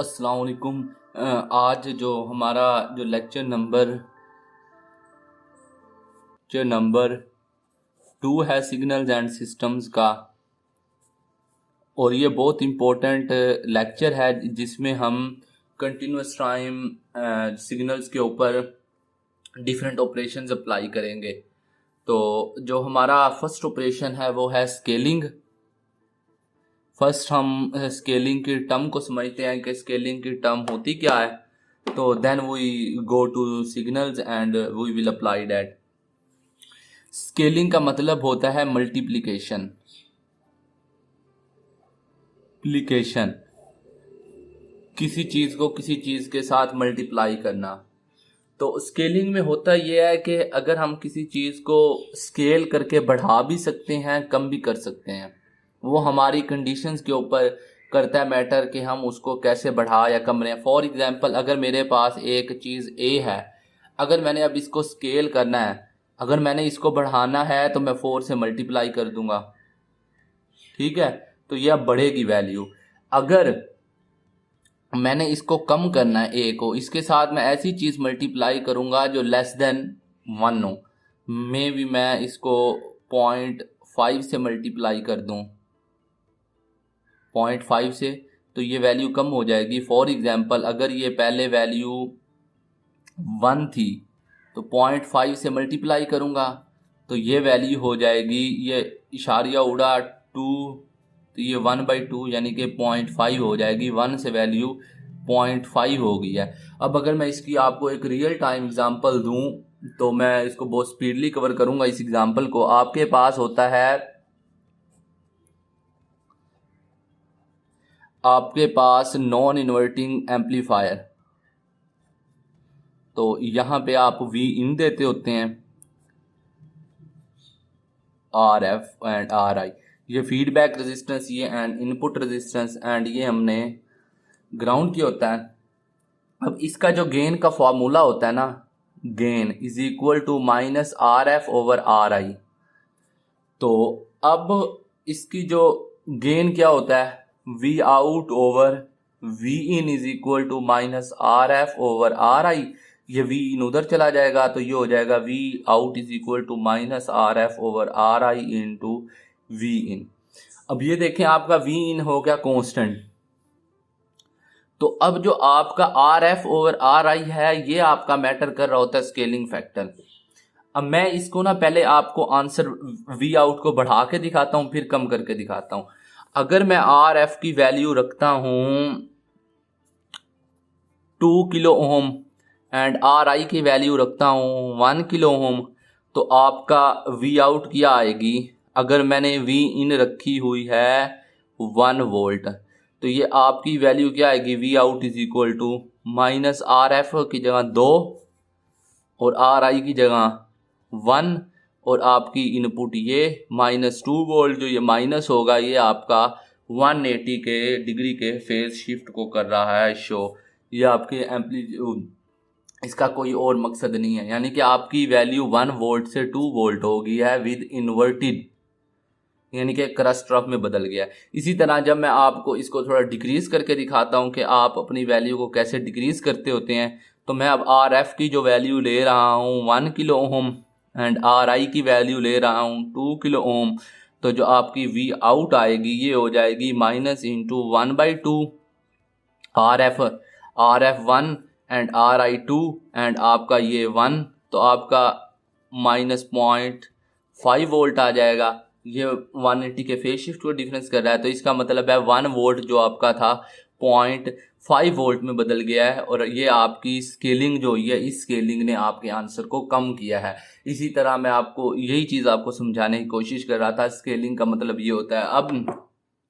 अस्सलाम वालेकुम। आज जो हमारा जो नंबर 2 है सिग्नल्स एंड सिस्टम्स का, और ये बहुत इम्पोर्टेंट लेक्चर है जिसमें हम कंटिन्यूस टाइम सिग्नल्स के ऊपर डिफरेंट ऑपरेशंस अप्लाई करेंगे। तो जो हमारा फर्स्ट ऑपरेशन है वो है स्केलिंग। फर्स्ट हम स्केलिंग की टर्म को समझते हैं कि स्केलिंग की टर्म होती क्या है। तो then we go to signals and we will apply that. Scaling का मतलब होता है मल्टीप्लिकेशन। किसी चीज को किसी चीज के साथ मल्टीप्लाई करना। तो स्केलिंग में होता यह है कि अगर हम किसी चीज को स्केल करके बढ़ा भी सकते हैं, कम भी कर सकते हैं, वो हमारी कंडीशंस के ऊपर करता है मैटर कि हम उसको कैसे बढ़ा या कम रहे हैं। फॉर एग्जांपल, अगर मेरे पास एक चीज़ ए है, अगर मैंने अब इसको स्केल करना है, अगर मैंने इसको बढ़ाना है तो मैं 4 से मल्टीप्लाई कर दूंगा, ठीक है। तो ये अब बढ़ेगी वैल्यू। अगर मैंने इसको कम करना है ए को, इसके साथ मैं ऐसी चीज़ मल्टीप्लाई करूंगा जो लेस देन 1 हो। मे भी मैं इसको 0.5 से मल्टीप्लाई कर दूं, 0.5 से, तो ये वैल्यू कम हो जाएगी। फॉर एग्जांपल, अगर ये पहले वैल्यू 1 थी तो 0.5 से मल्टीप्लाई करूँगा तो ये वैल्यू हो जाएगी, ये इशारिया उड़ा 2, तो ये 1/2 यानी कि 0.5 हो जाएगी। 1 से वैल्यू 0.5 हो गई है। अब अगर मैं इसकी आपको एक रियल टाइम एग्जांपल दूं तो मैं इसको बहुत स्पीडली कवर करूंगा। इस एग्जांपल को, आपके पास होता है, आपके पास नॉन इन्वर्टिंग एम्पलीफायर, तो यहाँ पे आप वी इन देते होते हैं, R F and are I, ये फीडबैक रेजिस्टेंस, ये एंड इनपुट रेजिस्टेंस, एंड ये हमने ग्राउंड किया होता है। अब इसका जो गेन का फॉर्मूला होता है ना, gain is equal to minus R F over R I. तो अब इसकी जो गेन क्या होता है, V out over V in is equal to minus R F over R I. ये वी इन उधर चला जाएगा तो ये हो जाएगा V out is equal to minus R F over R I in into V. In ये देखें, आपका वी इन हो गया कांस्टेंट। तो अब जो आपका आर एफ ओवर आर आई है, ये आपका मैटर कर रहा होता है स्केलिंग फैक्टर। अब मैं इसको ना पहले आपको आंसर वी आउट को बढ़ा के दिखाता हूं, फिर कम करके दिखाता हूं। अगर मैं आर एफ की वैल्यू रखता हूं 2 किलो ओम एंड आर आई की वैल्यू रखता हूं 1 किलो ओम, तो आपका वी आउट क्या आएगी। अगर मैंने वी इन रखी हुई है 1 वोल्ट, तो ये आपकी वैल्यू क्या आएगी, V out is equal to minus R F की जगह 2 और आर आई की जगह 1, और आपकी इनपुट ये -2 वोल्ट, जो ये माइनस होगा ये आपका 180 के डिग्री के फेज शिफ्ट को कर रहा है शो। ये आपके एम्पलीट्यूड, इसका कोई और मकसद नहीं है। यानी कि आपकी वैल्यू 1 वोल्ट से 2 वोल्ट हो गई है विद इन्वर्टेड, यानी कि क्रस्ट रफ में बदल गया है। इसी तरह जब मैं आपको इसको थोड़ा डिक्रीज करके दिखाता हूं कि आप अपनी वैल्यू को कैसे डिक्रीज करते होते हैं, तो मैं अब आर एफ की जो वैल्यू ले रहा हूं 1 किलो ओम एंड आर आई की वैल्यू ले रहा हूं 2 किलो ओम, तो जो आपकी वी आउट आएगी ये हो जाएगी minus into 1/2 R F 1 and are I 2 and आपका ये 1, तो आपका -0.5 वोल्ट आ जाएगा। ये 180 के फेज शिफ्ट को डिफरेंस कर रहा है, तो इसका मतलब है 1 वोल्ट जो आपका था 0.5 वोल्ट में बदल गया है, और ये आपकी स्केलिंग जो हुई है, इस स्केलिंग ने आपके आंसर को कम किया है। इसी तरह मैं आपको यही चीज़ आपको समझाने की कोशिश कर रहा था। स्केलिंग का मतलब ये होता है। अब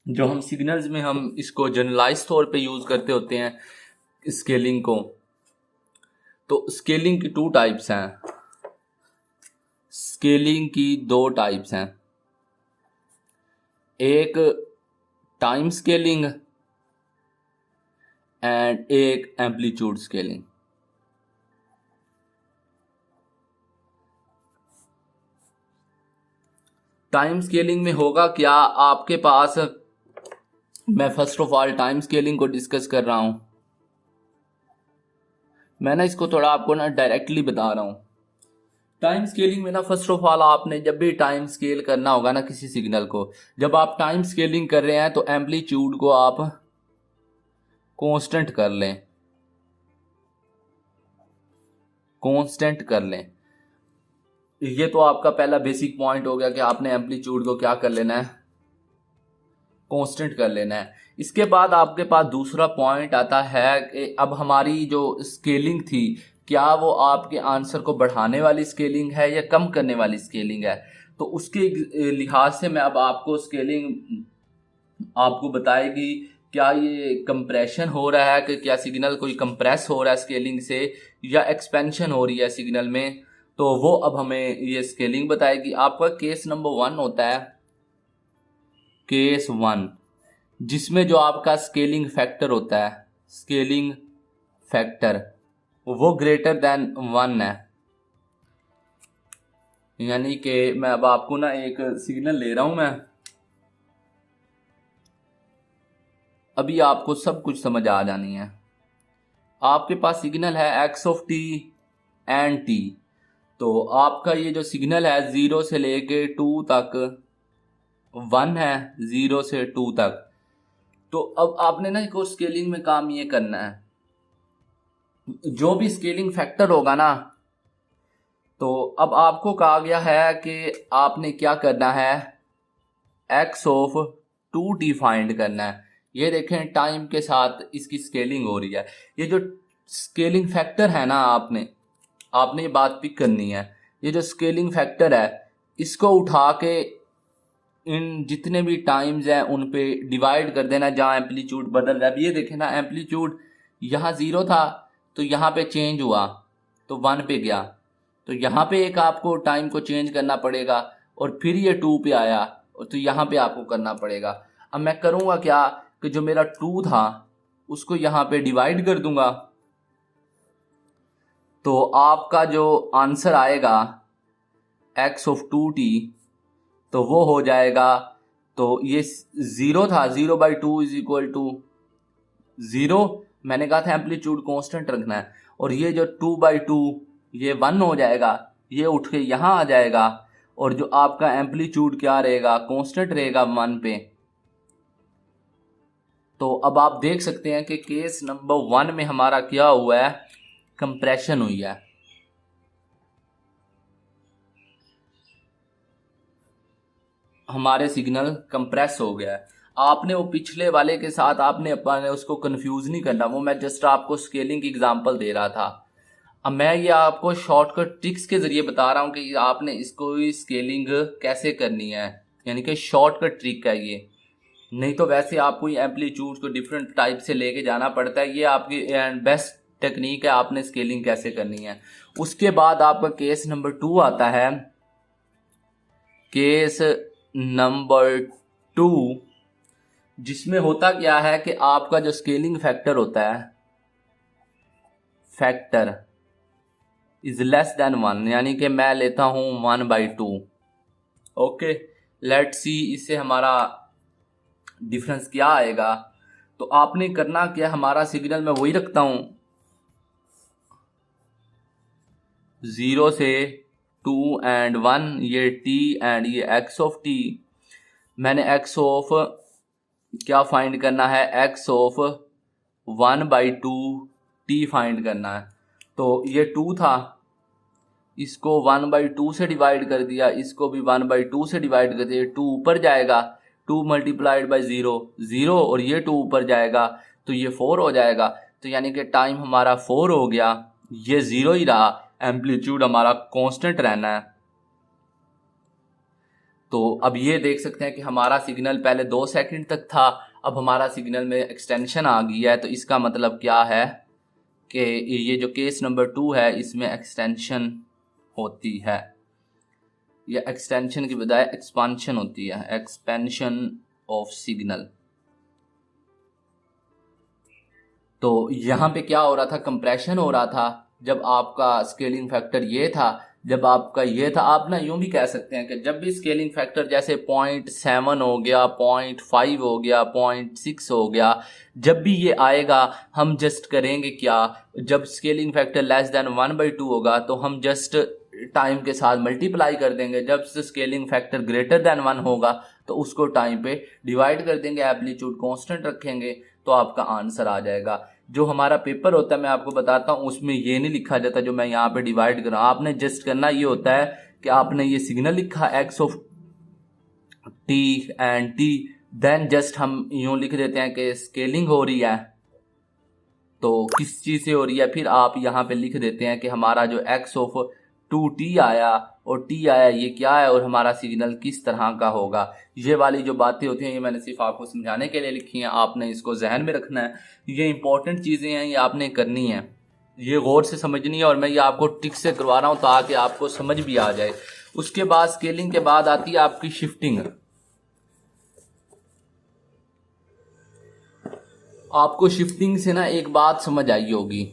जो हम सिग्नल्स में हम इसको जनरलाइज तौर पे यूज़ करते होते हैं स्केलिंग को, तो स्केलिंग की 2 टाइप्स हैं। स्केलिंग की 2 टाइप्स हैं, एक टाइम स्केलिंग एंड एक एम्पलीट्यूड स्केलिंग। टाइम स्केलिंग में होगा क्या, आपके पास, मैं first of all time scaling को डिस्कस कर रहा हूं। मैं ना इसको थोड़ा आपको ना डायरेक्टली बता रहा हूँ। टाइम स्केलिंग में ना फर्स्ट ऑफ ऑल आपने जब भी टाइम स्केल करना होगा ना किसी सिग्नल को, जब आप टाइम स्केलिंग कर रहे हैं तो एम्पलीट्यूड को आप कांस्टेंट कर लें, कांस्टेंट कर लें। ये तो आपका पहला बेसिक पॉइंट हो गया कि आपने एम्पलीट्यूड को क्या कर लेना है, कांस्टेंट कर लेना है। इसके बाद आपके पास दूसरा पॉइंट आता है कि अब हमारी जो स्केलिंग थी, क्या वो आपके आंसर को बढ़ाने वाली स्केलिंग है या कम करने वाली स्केलिंग है। तो उसके लिहाज से मैं अब आपको स्केलिंग आपको बताएगी, क्या ये कंप्रेशन हो रहा है कि क्या सिग्नल कोई कंप्रेस हो रहा है स्केलिंग से, या एक्सपेंशन हो रही है सिग्नल में। तो वो अब हमें ये स्केलिंग बताएगी। आपका केस नंबर 1 होता है, केस 1, जिसमें जो आपका स्केलिंग फैक्टर होता है, स्केलिंग फैक्टर वो ग्रेटर देन 1 है। यानी कि मैं अब आपको ना एक सिग्नल ले रहा हूं मैं, अभी आपको सब कुछ समझ आ जानी है। आपके पास सिग्नल है x of T and T. तो आपका ये जो सिग्नल है 0 से लेके 2 तक 1 है, 0 से 2 तक। तो अब आपने ना इसको स्केलिंग में काम ये करना है, जो भी स्केलिंग फैक्टर होगा ना, तो अब आपको कहा गया है कि आपने क्या करना है, एक्स ऑफ 2t फाइंड करना है। ये देखें टाइम के साथ इसकी स्केलिंग हो रही है। ये जो स्केलिंग फैक्टर है ना, आपने ये बात पिक करनी है। ये जो स्केलिंग फैक्टर है इसको उठा के इन जितने भी टाइम्स हैं उन पे डिवाइड कर देना जहाँ एम्पलीट्यूड बदल रहा है। अब ये देखें ना, एम्पलीट्यूड यहाँ 0 था तो यहाँ पे चेंज हुआ तो 1 पे गया, तो यहाँ पे एक आपको टाइम को चेंज करना पड़ेगा और फिर ये 2 पे आया और तो यहाँ पे आपको करना पड़ेगा। अब मैं करूँगा क्या कि जो मेरा 2 था उसको यहाँ पे डिवाइड कर दूंगा, तो आपका जो आंसर आएगा x ऑफ 2t, तो वो हो जाएगा, तो ये 0 था, 0/2 इज इक्वल टू 0। मैंने कहा था एम्पलीट्यूड कांस्टेंट रखना है, और ये जो 2/2 ये 1 हो जाएगा, ये उठ के यहाँ आ जाएगा, और जो आपका एम्पलीट्यूड क्या रहेगा, कांस्टेंट रहेगा 1 पे। तो अब आप देख सकते हैं कि केस नंबर 1 में हमारा क्या हुआ है, कंप्रेशन हुई है। हमारे सिग्नल कंप्रेस हो गया है। आपने वो पिछले वाले के साथ आपने अपने उसको कंफ्यूज नहीं करना, वो मैं जस्ट आपको स्केलिंग की एग्जांपल दे रहा था। अब मैं ये आपको शॉर्टकट ट्रिक्स के जरिए बता रहा हूँ कि आपने इसको स्केलिंग कैसे करनी है, यानी कि शॉर्टकट ट्रिक है ये। नहीं तो वैसे आपको एम्पलीट्यूड को डिफरेंट टाइप से लेके जाना पड़ता है। ये आपकी बेस्ट टेक्निक है, आपने स्केलिंग कैसे करनी है। उसके बाद आपका केस नंबर 2 आता है, केस नंबर 2, जिसमें होता क्या है कि आपका जो स्केलिंग फैक्टर होता है, फैक्टर इज लेस देन 1, यानी कि मैं लेता हूं 1/2। ओके, लेट्स सी इससे हमारा डिफरेंस क्या आएगा। तो आपने करना क्या, हमारा सिग्नल मैं वही रखता हूं 0 से 2 एंड 1, ये t एंड ये x ऑफ t। मैंने x ऑफ क्या फाइंड करना है, x ऑफ 1/2 t फाइंड करना है। तो ये 2 था, इसको 1/2 से डिवाइड कर दिया, इसको भी 1/2 से डिवाइड कर दिया, 2 ऊपर जाएगा, 2 मल्टीप्लाइड बाई 0 0, और ये 2 ऊपर जाएगा तो ये 4 हो जाएगा। तो यानी कि टाइम हमारा 4 हो गया, ये 0 ही रहा, एम्पलीट्यूड हमारा कांस्टेंट रहना है। तो अब ये देख सकते हैं कि हमारा सिग्नल पहले 2 सेकंड तक था, अब हमारा सिग्नल में एक्सटेंशन आ गई है। तो इसका मतलब क्या है कि ये जो केस नंबर 2 है इसमें एक्सटेंशन होती है, या एक्सटेंशन की बजाय एक्सपांशन होती है, एक्सपेंशन ऑफ सिग्नल। तो यहाँ पे क्या हो रहा था, कंप्रेशन हो रहा था जब आपका स्केलिंग फैक्टर ये था। जब आपका ये था, आप ना यूं भी कह सकते हैं कि जब भी स्केलिंग फैक्टर जैसे 0.7 हो गया, 0.5 हो गया, 0.6 हो गया, जब भी ये आएगा हम जस्ट करेंगे क्या, जब स्केलिंग फैक्टर लेस देन 1/2 होगा तो हम जस्ट टाइम के साथ मल्टीप्लाई कर देंगे। जब स्केलिंग फैक्टर ग्रेटर देन 1 होगा तो उसको टाइम पे डिवाइड कर देंगे, एम्पलीट्यूड कांस्टेंट रखेंगे, तो आपका आंसर आ जाएगा। जो हमारा पेपर होता है मैं आपको बताता हूँ, उसमें ये नहीं लिखा जाता जो मैं यहाँ पे डिवाइड कर रहा हूँ। आपने जस्ट करना ये होता है कि आपने ये सिग्नल लिखा X of T and T, then just हम यूं लिख देते हैं कि स्केलिंग हो रही है तो किस चीज़ से हो रही है, फिर आप यहाँ पे लिख देते हैं कि हमारा जो एक्स ऑफ 2t आया और t आया ये क्या है और हमारा सिग्नल किस तरह का होगा। ये वाली जो बातें होती हैं ये मैंने सिर्फ आपको समझाने के लिए लिखी हैं, आपने इसको जहन में रखना है। ये इंपॉर्टेंट चीज़ें हैं, ये आपने करनी है, ये गौर से समझनी है, और मैं ये आपको ट्रिक से करवा रहा हूँ ताकि आपको समझ भी आ जाए। उसके बाद स्केलिंग के बाद आती है आपकी शिफ्टिंग। आपको शिफ्टिंग से ना एक बात समझ आई होगी।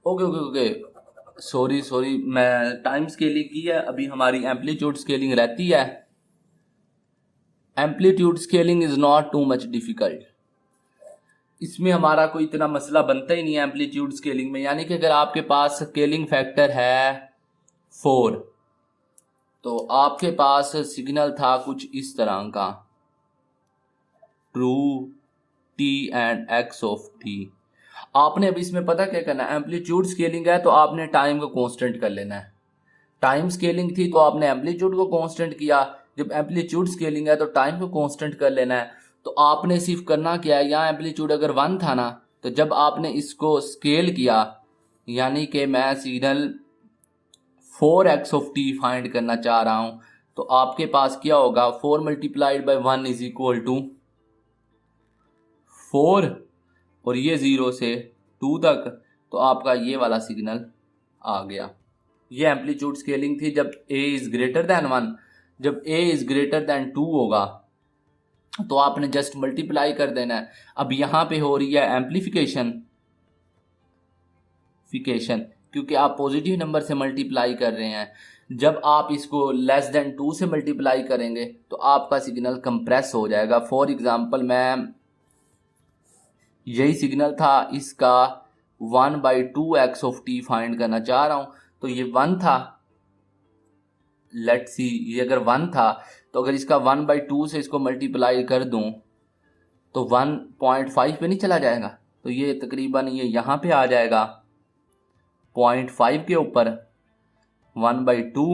ओके ओके ओके, सॉरी मैं टाइम स्केलिंग की है, अभी हमारी एम्पलीट्यूड स्केलिंग रहती है। Amplitude scaling is not too much difficult, इसमें हमारा कोई इतना मसला बनता ही नहीं है एम्पलीट्यूड स्केलिंग में। यानी कि अगर आपके पास स्केलिंग फैक्टर है 4 तो आपके पास सिग्नल था कुछ इस तरह का, true T and x of T. आपने अब इसमें पता क्या करना है, एम्पलीट्यूड स्केलिंग है तो आपने टाइम को कांस्टेंट कर लेना है। टाइम स्केलिंग थी तो आपने एम्पलीट्यूड को कांस्टेंट किया, जब एम्पलीट्यूड स्केलिंग है तो टाइम को कांस्टेंट कर लेना है। तो आपने सिर्फ करना क्या है, यहाँ एम्पलीट्यूड अगर 1 था ना तो जब आपने इसको स्केल किया, यानी कि मैं signal 4x of T find करना चाह रहा हूँ, तो आपके पास क्या होगा, 4 multiplied by 1 is equal to 4 और ये 0 से 2 तक, तो आपका ये वाला सिग्नल आ गया। ये एम्पलीट्यूड स्केलिंग थी जब a इज ग्रेटर देन 1। जब a इज ग्रेटर देन 2 होगा तो आपने जस्ट मल्टीप्लाई कर देना है। अब यहां पे हो रही है एम्पलीफिकेशन क्योंकि आप पॉजिटिव नंबर से मल्टीप्लाई कर रहे हैं। जब आप इसको लेस देन 2 से मल्टीप्लाई करेंगे तो आपका सिग्नल कंप्रेस हो जाएगा। फॉर एग्जांपल मैं यही सिग्नल था, इसका 1/2x ऑफ टी फाइंड करना चाह रहा हूँ, तो ये 1 था। लेट्स सी, ये अगर 1 था तो अगर इसका 1/2 से इसको मल्टीप्लाई कर दूं तो 1.5 पे नहीं चला जाएगा, तो ये तकरीबन ये यहाँ पे आ जाएगा 0.5 के ऊपर 1/2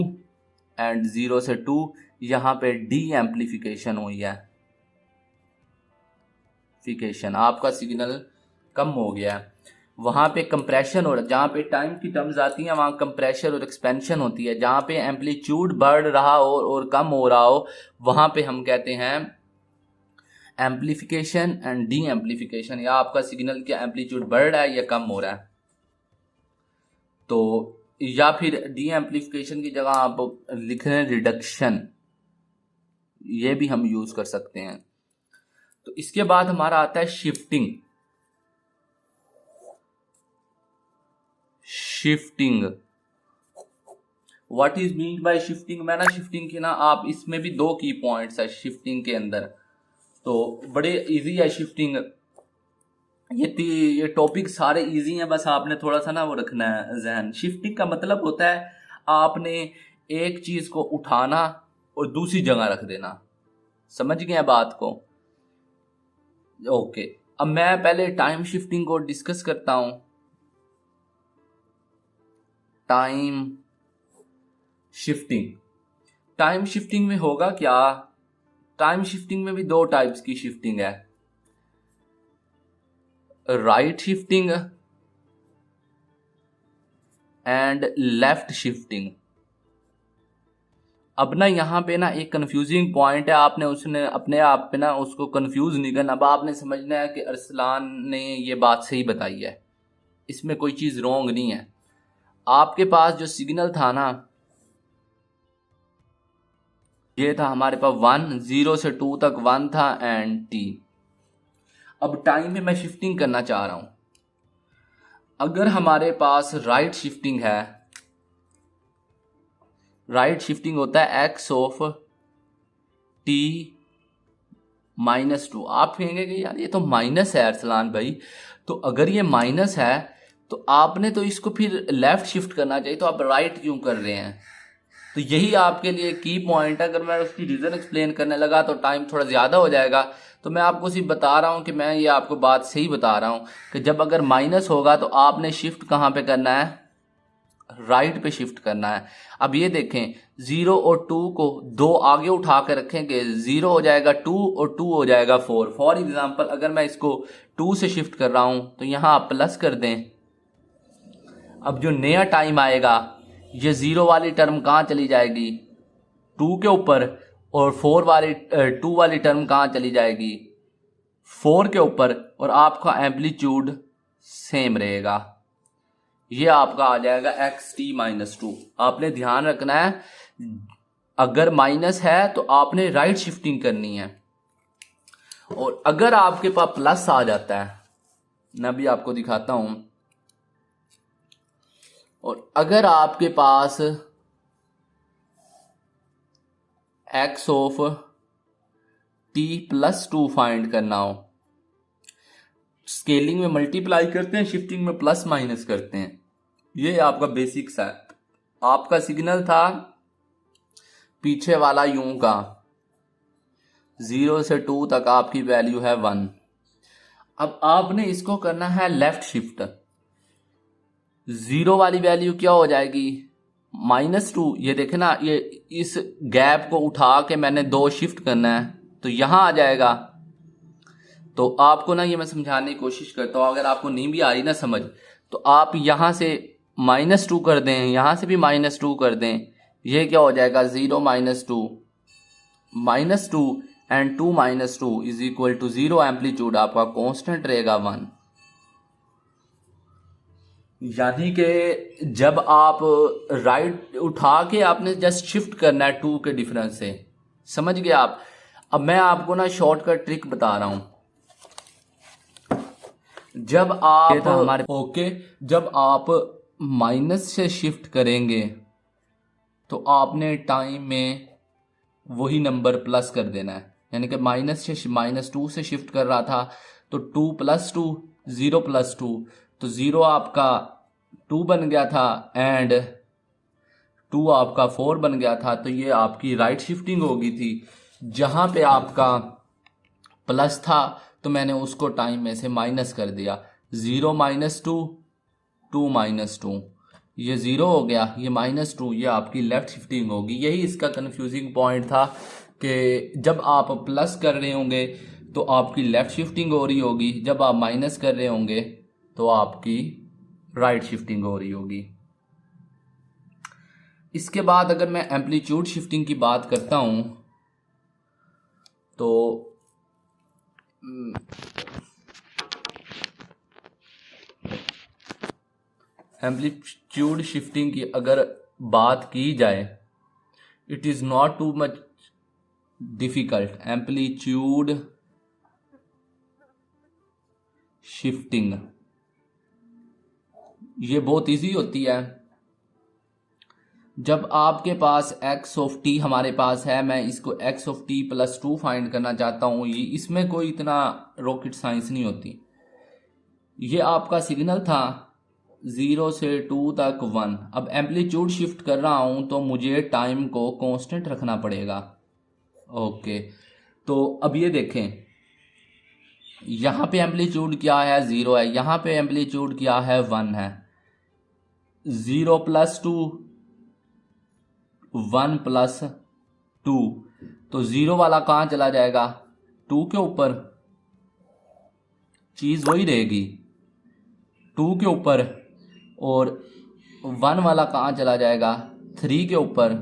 एंड 0 से 2, यहाँ पे डी एम्पलीफिकेशन हुई है, आपका सिग्नल कम हो गया है। वहाँ पे कंप्रेशन हो रहा है, जहाँ पे टाइम की टर्म्स आती हैं वहाँ कंप्रेशन और एक्सपेंशन होती है। जहाँ पे एम्पलीट्यूड बढ़ रहा हो और कम हो रहा हो वहाँ पे हम कहते हैं एम्पलीफिकेशन एंड डी एम्पलीफिकेशन, या आपका सिग्नल क्या एम्पलीट्यूड बढ़ रहा है या कम हो रहा है। तो या फिर डी एम्पलीफिकेशन की जगह आप लिख रहे हैं रिडक्शन, ये भी हम यूज कर सकते हैं। तो इसके बाद हमारा आता है shifting. What is mean by shifting, मैं ना शिफ्टिंग की ना, आप इसमें भी 2 की पॉइंट्स है शिफ्टिंग के अंदर, तो बड़े इजी है शिफ्टिंग। ये टॉपिक सारे इजी हैं, बस आपने थोड़ा सा ना वो रखना है जहन। शिफ्टिंग का मतलब होता है आपने एक चीज को उठाना और दूसरी जगह रख देना। समझ गए बात को? ओके, अब मैं पहले टाइम शिफ्टिंग को डिस्कस करता हूं। टाइम शिफ्टिंग में होगा क्या, टाइम शिफ्टिंग में भी 2 टाइप्स की शिफ्टिंग है, right shifting and left shifting. अब ना यहाँ पे ना एक कंफ्यूजिंग पॉइंट है, आपने उसने अपने आप पे ना उसको कंफ्यूज नहीं करना। अब आपने समझना है कि अरसलान ने ये बात सही बताई है, इसमें कोई चीज़ रॉन्ग नहीं है। आपके पास जो सिग्नल था ना, ये था हमारे पास 1, 0 से 2 तक 1 था एंड t। अब टाइम में मैं शिफ्टिंग करना चाह रहा हूं, अगर हमारे पास राइट शिफ्टिंग है, राइट शिफ्टिंग होता है एक्स ऑफ टी -2। आप कहेंगे कि यार ये तो माइनस है अरसलान भाई, तो अगर ये माइनस है तो आपने तो इसको फिर लेफ्ट शिफ्ट करना चाहिए, तो आप राइट क्यों कर रहे हैं? तो यही आपके लिए की पॉइंट है। अगर मैं उसकी रीज़न एक्सप्लेन करने लगा तो टाइम थोड़ा ज़्यादा हो जाएगा, तो मैं आपको सिर्फ बता रहा हूँ कि मैं ये आपको बात सही बता रहा हूँ कि जब अगर माइनस होगा तो आपने शिफ्ट कहाँ पे करना है? राइट पे शिफ्ट करना है। अब ये देखें, 0 और 2 को 2 आगे उठा के रखेंगे, 0 हो जाएगा 2 और 2 हो जाएगा 4। फॉर एग्जाम्पल अगर मैं इसको 2 से शिफ्ट कर रहा हूँ तो यहाँ आप प्लस कर दें। अब जो नया टाइम आएगा, ये 0 वाली टर्म कहाँ चली जाएगी? 2 के ऊपर, और 2 वाली टर्म कहाँ चली जाएगी? 4 के ऊपर, और आपका एम्पलीट्यूड सेम रहेगा। ये आपका आ जाएगा xt-2। आपने ध्यान रखना है, अगर माइनस है तो आपने राइट शिफ्टिंग करनी है, और अगर आपके पास प्लस आ जाता है, मैं भी आपको दिखाता हूं, और अगर आपके पास x ऑफ t+2 फाइंड करना हो, स्केलिंग में मल्टीप्लाई करते हैं, शिफ्टिंग में प्लस माइनस करते हैं। ये आपका बेसिक्स है। आपका सिग्नल था पीछे वाला यूं का, 0 से 2 तक आपकी वैल्यू है 1। अब आपने इसको करना है लेफ्ट शिफ्ट। 0 वाली वैल्यू क्या हो जाएगी? -2। ये देखे ना, ये इस गैप को उठा के मैंने 2 शिफ्ट करना है तो यहां आ जाएगा। तो आपको ना ये मैं समझाने की कोशिश करता हूँ, अगर आपको नहीं भी आ रही ना समझ, तो आप यहां से -2 कर दें, यहां से भी -2 कर दें। ये क्या हो जाएगा? 0 -2 and 2 -2 is equal to 0। Amplitude आपका कांस्टेंट रहेगा 1। यानी कि जब आप राइट उठा के आपने जस्ट शिफ्ट करना है 2 के डिफरेंस से। समझ गए आप? अब मैं आपको ना शॉर्टकट ट्रिक बता रहा हूं। जब आप जब आप माइनस से शिफ्ट करेंगे तो आपने टाइम में वही नंबर प्लस कर देना है। यानी कि -2 से शिफ्ट कर रहा था तो 2 + 2 0 + 2, तो 0 आपका 2 बन गया था एंड 2 आपका 4 बन गया था। तो ये आपकी राइट शिफ्टिंग हो गई थी। जहां पे आपका प्लस था तो मैंने उसको टाइम में से माइनस कर दिया। 0 -2 2 -2, ये 0 हो गया, ये -2, ये आपकी लेफ्ट शिफ्टिंग होगी। यही इसका कंफ्यूजिंग पॉइंट था कि जब आप प्लस कर रहे होंगे तो आपकी लेफ्ट शिफ्टिंग हो रही होगी, जब आप माइनस कर रहे होंगे तो आपकी राइट शिफ्टिंग हो रही होगी। इसके बाद अगर मैं एम्पलीट्यूड शिफ्टिंग की बात करता हूं तो एम्पलीट्यूड शिफ्टिंग की अगर बात की जाए, it is not too much difficult. Amplitude shifting ये बहुत इजी होती है। जब आपके पास x ऑफ t हमारे पास है, मैं इसको x ऑफ t+2 फाइंड करना चाहता हूँ, ये इसमें कोई इतना रॉकेट साइंस नहीं होती। ये आपका सिग्नल था 0 से 2 तक 1। अब एम्पलीट्यूड शिफ्ट कर रहा हूं तो मुझे टाइम को कांस्टेंट रखना पड़ेगा। ओके, तो अब ये देखें, यहां पे एम्पलीट्यूड क्या है? 0 है। यहां पे एम्पलीट्यूड क्या है? 1 है। 0 + 2 1 + 2, तो 0 वाला कहां चला जाएगा? 2 के ऊपर। चीज वही रहेगी 2 के ऊपर, और 1 वाला कहाँ चला जाएगा? 3 के ऊपर।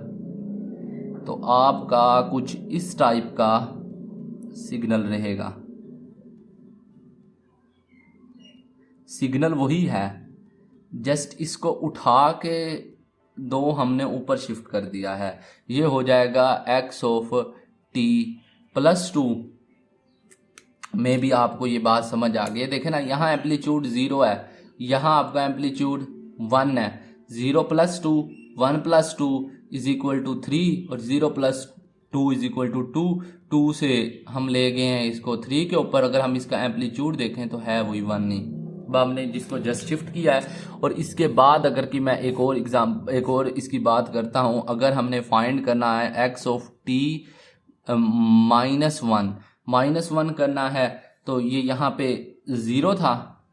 तो आपका कुछ इस टाइप का सिग्नल रहेगा। सिग्नल वही है, जस्ट इसको उठा के 2 हमने ऊपर शिफ्ट कर दिया है। ये हो जाएगा x ऑफ t+2। में भी आपको ये बात समझ आ गई। देखे ना, यहाँ एम्पलीट्यूड 0 है, यहाँ आपका एम्पलीट्यूड 1 है, 0 + 2, 1 + 2 = 3 और 0 + 2 = 2। 2 से हम ले गए हैं इसको 3 के ऊपर, अगर हम इसका एम्पलीट्यूड देखें तो है वही 1 नहीं। अब हमने जिसको जस्ट शिफ्ट किया है। और इसके बाद अगर कि मैं एक और इसकी बात करता हूँ, अगर हमने फाइंड करना है x ऑफ t -1 करना है, तो ये यहाँ पे 0 था,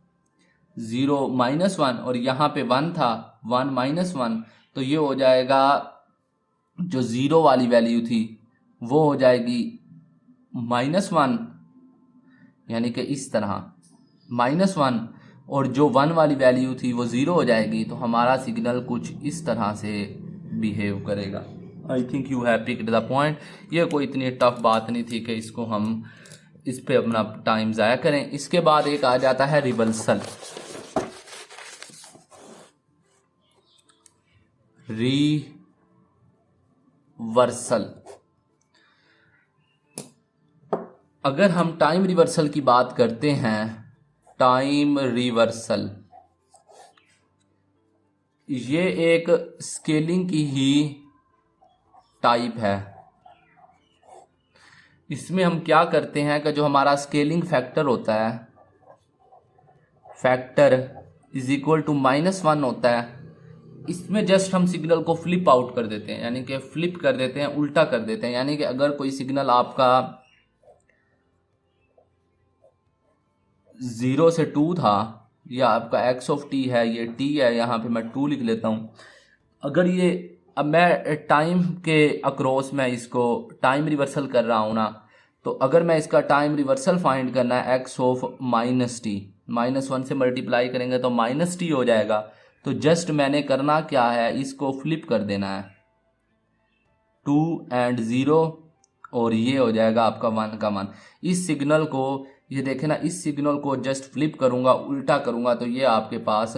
0 -1 और यहाँ पे 1 था, 1 -1, तो ये हो जाएगा जो 0 वाली वैल्यू थी वो हो जाएगी -1, यानी कि इस तरह -1, और जो 1 वाली वैल्यू थी वो 0 हो जाएगी। तो हमारा सिग्नल कुछ इस तरह से बिहेव करेगा। I think you have picked the point. ये कोई इतनी टफ बात नहीं थी कि इसको हम इस पे अपना टाइम ज़ाया करें। इसके बाद एक आ जाता है रिवर्सल। अगर हम टाइम रिवर्सल की बात करते हैं, टाइम रिवर्सल ये एक स्केलिंग की ही टाइप है। इसमें हम क्या करते हैं कि जो हमारा स्केलिंग फैक्टर होता है, फैक्टर = -1 होता है, इसमें जस्ट हम सिग्नल को फ्लिप आउट कर देते हैं, यानी कि फ्लिप कर देते हैं, उल्टा कर देते हैं। यानी कि अगर कोई सिग्नल आपका 0 से 2 था, या आपका x ऑफ t है, ये t है, यहाँ पे मैं 2 लिख लेता हूँ। अगर ये अब मैं टाइम के अक्रॉस में इसको टाइम रिवर्सल कर रहा हूँ ना, तो अगर मैं इसका टाइम रिवर्सल फाइंड करना है x ऑफ -t, -1 से मल्टीप्लाई करेंगे तो -t हो जाएगा। तो जस्ट मैंने करना क्या है, इसको फ्लिप कर देना है, 2 और 0, और ये हो जाएगा आपका 1 का 1। इस सिग्नल को ये देखें ना, इस सिग्नल को जस्ट फ्लिप करूंगा, उल्टा करूंगा, तो ये आपके पास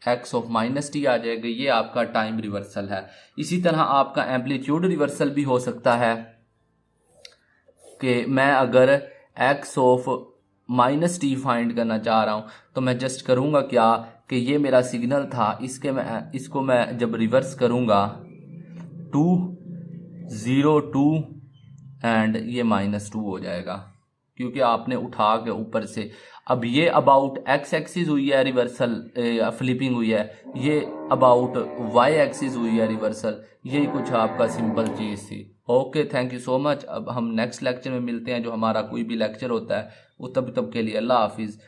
x ऑफ -t आ जाएगा। ये आपका टाइम रिवर्सल है। इसी तरह आपका एम्पलीट्यूड रिवर्सल भी हो सकता है कि मैं अगर x ऑफ -t फाइंड करना चाह रहा हूँ, तो मैं जस्ट करूँगा क्या कि ये मेरा सिग्नल था, इसको मैं जब रिवर्स करूँगा 2 0 2 एंड ये -2 हो जाएगा, क्योंकि आपने उठा के ऊपर से। अब ये अबाउट x एक्सिस हुई है रिवर्सल, फ्लिपिंग हुई है, ये अबाउट y एक्सिस हुई है रिवर्सल। यही कुछ आपका सिंपल चीज़ थी। Okay, thank you so much. अब हम नेक्स्ट लेक्चर में मिलते हैं, जो हमारा कोई भी लेक्चर होता है वो तब के लिए अल्लाह हाफिज़।